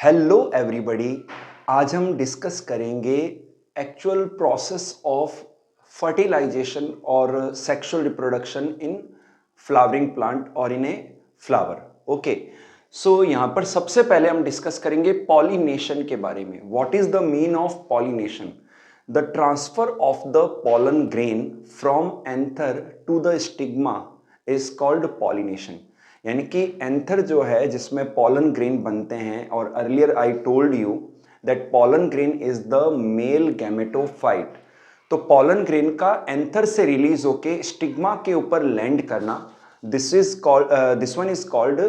Hello everybody. आज हम discuss करेंगे एक्चुअल प्रोसेस ऑफ फर्टिलाइजेशन और sexual reproduction in flowering plant और इन ए फ्लावर। ओके, सो यहाँ पर सबसे पहले हम डिस्कस करेंगे पॉलिनेशन के बारे में। What is the mean of pollination? The transfer of the pollen grain from anther to the stigma is called pollination। यानी कि एंथर जो है जिसमें pollen grain बनते हैं, और earlier I told you that pollen grain is the male gametophyte. तो pollen grain का एंथर से रिलीज होके स्टिग्मा के ऊपर लैंड करना, this one is called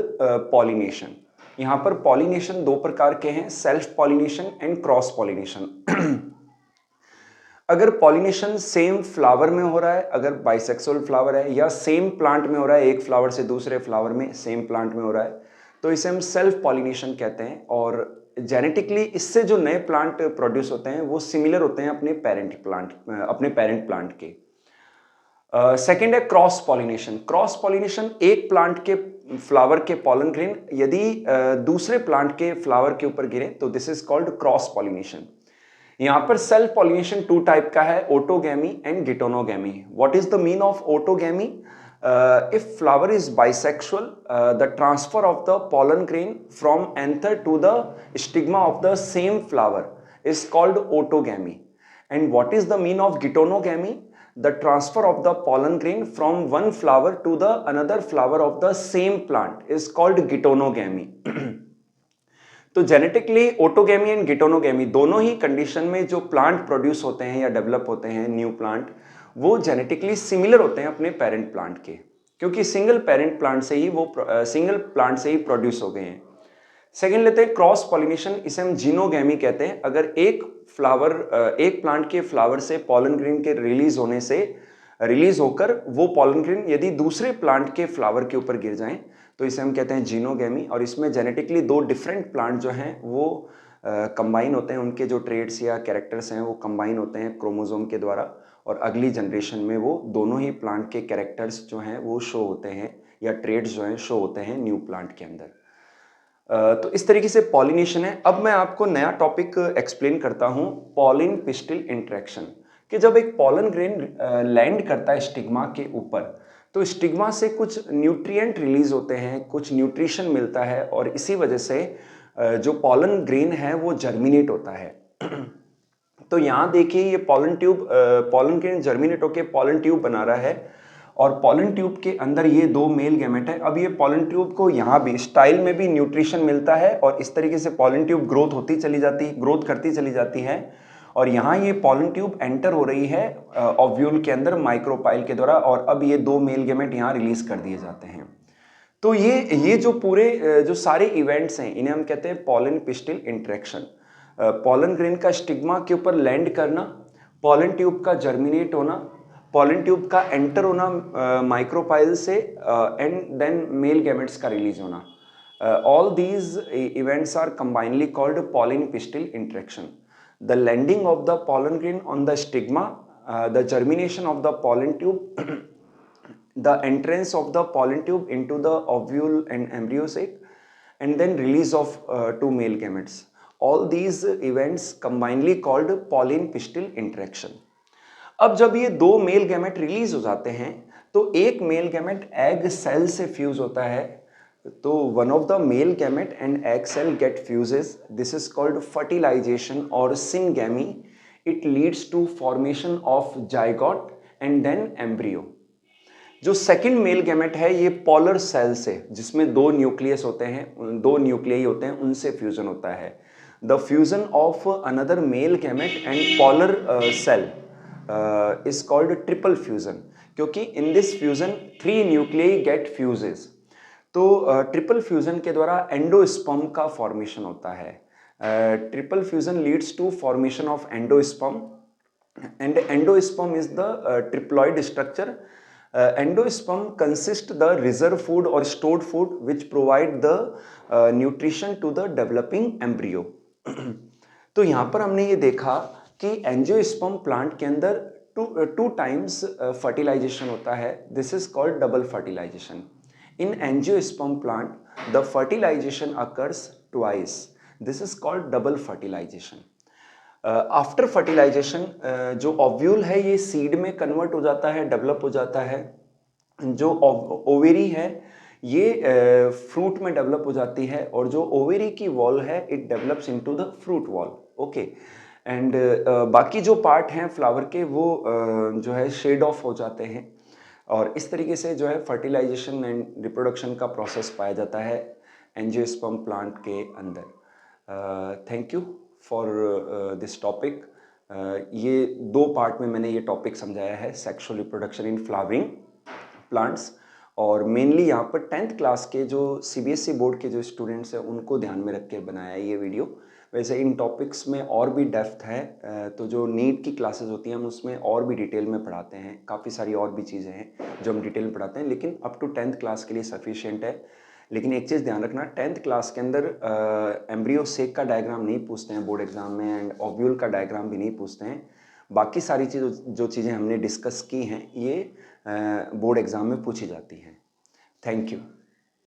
pollination. यहाँ पर पॉलिनेशन दो प्रकार के हैं, self pollination and cross pollination. अगर पॉलिनेशन सेम फ्लावर में हो रहा है, अगर बाइसेक्सुअल फ्लावर है, या सेम प्लांट में हो रहा है, एक फ्लावर से दूसरे फ्लावर में सेम प्लांट में हो रहा है, तो इसे हम सेल्फ पॉलिनेशन कहते हैं। और जेनेटिकली इससे जो नए प्लांट प्रोड्यूस होते हैं वो सिमिलर होते हैं अपने पेरेंट प्लांट के। सेकेंड है क्रॉस पॉलिनेशन। क्रॉस पॉलिनेशन एक प्लांट के फ्लावर के पॉलन ग्रेन यदि दूसरे प्लांट के फ्लावर के ऊपर गिरे तो this is called cross pollination. यहां पर सेल्फ पॉलिनेशन टू टाइप का है, autogamy and geitonogamy. What is the mean of autogamy? If flower is bisexual, the transfer of the pollen grain from anther to the stigma of the same flower is called autogamy। And what is the mean of gitonogamy? The transfer of the pollen grain from one flower to the another flower of the same plant is called gitonogamy। तो genetically ओटोगैमी and गिटोनोगैमी दोनों ही condition में जो plant produce होते हैं या develop होते हैं new plant, वो जेनेटिकली सिमिलर होते हैं अपने पेरेंट प्लांट के, क्योंकि सिंगल प्लांट से ही प्रोड्यूस हो गए हैं। सेकेंड लेते हैं क्रॉस पॉलिनेशन, इसे हम जीनोगैमी कहते हैं। अगर एक प्लांट के फ्लावर से पॉलन ग्रेन के रिलीज होकर वो पॉलन ग्रेन यदि दूसरे प्लांट के फ्लावर के ऊपर गिर जाएं तो इसे हम कहते हैं जीनोगैमी। और इसमें जेनेटिकली दो डिफरेंट प्लांट जो हैं वो कंबाइन होते हैं, उनके जो ट्रेड्स या कैरेक्टर्स हैं वो कंबाइन होते हैं क्रोमोसोम के द्वारा, और अगली जनरेशन में वो दोनों ही प्लांट के कैरेक्टर्स जो हैं वो शो होते हैं, या ट्रेड्स जो हैं शो होते हैं न्यू प्लांट के अंदर। तो इस तरीके से पॉलिनेशन है। अब मैं आपको नया टॉपिक एक्सप्लेन करता हूँ, पॉलिन पिस्टिल इंटरेक्शन। कि जब एक पॉलन ग्रेन लैंड करता है स्टिग्मा के ऊपर, तो स्टिग्मा से कुछ न्यूट्रिएंट रिलीज होते हैं, कुछ न्यूट्रिशन मिलता है, और इसी वजह से जो पॉलन ग्रेन है वो जर्मिनेट होता है। तो यहाँ देखिए ये पॉलन ग्रेन जर्मिनेट होकर पॉलन ट्यूब बना रहा है, और पॉलन ट्यूब के अंदर ये दो मेल गैमेट है। अब ये पॉलन ट्यूब को यहाँ भी स्टाइल में भी न्यूट्रिशन मिलता है, और इस तरीके से पॉलन ट्यूब ग्रोथ करती चली जाती है, और यहाँ ये पॉलन ट्यूब एंटर हो रही है ओव्यूल के अंदर माइक्रोपाइल के द्वारा, और अब ये दो मेल गैमेट यहाँ रिलीज कर दिए जाते हैं। तो ये जो सारे इवेंट्स हैं इन्हें हम कहते हैं pollen pistil interaction. Pollen grain का स्टिग्मा के ऊपर लैंड करना, पॉलन ट्यूब का जर्मिनेट होना, पॉलन ट्यूब का एंटर होना माइक्रोपाइल से, एंड देन मेल गैमेट्स का रिलीज होना। All these events are combinedly called pollen pistil interaction. The landing of the pollen grain on the stigma, the germination of the pollen tube, the entrance of the pollen tube into the ovule and embryo sac, and then release of two male gametes. All these events combinedly called pollen pistil interaction. अब जब ये दो male gamete release हो जाते हैं तो एक male gamete egg cell से फ्यूज होता है, तो one of the male gamete and egg cell get fuses. This is called fertilization or syngamy. It leads to formation of zygote and then embryo. जो सेकंड मेल गैमेट है ये polar cell से, जिसमें दो nucleus होते हैं, दो nuclei होते हैं, उनसे फ्यूजन होता है। The fusion of another male gamete and polar cell is called triple fusion, क्योंकि in this fusion 3 nuclei get fuses. तो ट्रिपल फ्यूजन के द्वारा एंडोस्पर्म का फॉर्मेशन होता है। Triple fusion leads to formation of endosperm, and endosperm is the triploid structure. Endosperm consist the reserve food और stored food which provide the nutrition to the developing embryo. तो यहाँ पर हमने ये देखा कि एंजियोस्पर्म प्लांट के अंदर टू टाइम्स फर्टिलाइजेशन होता है। This is called double fertilization. In angiosperm plant, the fertilization occurs twice. This is called double fertilization. After fertilization जो ओव्यूल है ये सीड में कन्वर्ट हो जाता है, डेवलप हो जाता है। जो ओवेरी है ये फ्रूट में डेवलप हो जाती है, और जो ओवेरी की वॉल है it develops into the fruit wall. Okay, and बाकी जो पार्ट हैं फ्लावर के वो जो है शेड ऑफ हो जाते हैं, और इस तरीके से जो है फर्टिलाइजेशन एंड रिप्रोडक्शन का प्रोसेस पाया जाता है एंजियोस्पर्म प्लांट के अंदर। Thank you for this topic. ये 2 पार्ट में मैंने ये टॉपिक समझाया है, sexual reproduction in flowering plants, और मेनली यहाँ पर 10th क्लास के जो CBSE बोर्ड के जो स्टूडेंट्स हैं उनको ध्यान में रख के बनाया है ये वीडियो। वैसे इन टॉपिक्स में और भी डेप्थ है, तो जो नीट की क्लासेस होती हैं हम उसमें और भी डिटेल में पढ़ाते हैं, काफ़ी सारी और भी चीज़ें हैं जो हम डिटेल में पढ़ाते हैं, लेकिन अप टू 10th क्लास के लिए सफिशिएंट है। लेकिन एक चीज़ ध्यान रखना, 10th क्लास के अंदर एम्ब्रियो सेक का डायग्राम नहीं पूछते हैं बोर्ड एग्जाम में, एंड ओव्यूल का डायग्राम भी नहीं पूछते हैं। बाकी सारी जो चीज़ें हमने डिस्कस की हैं ये बोर्ड एग्जाम में पूछी जाती हैं। Thank you.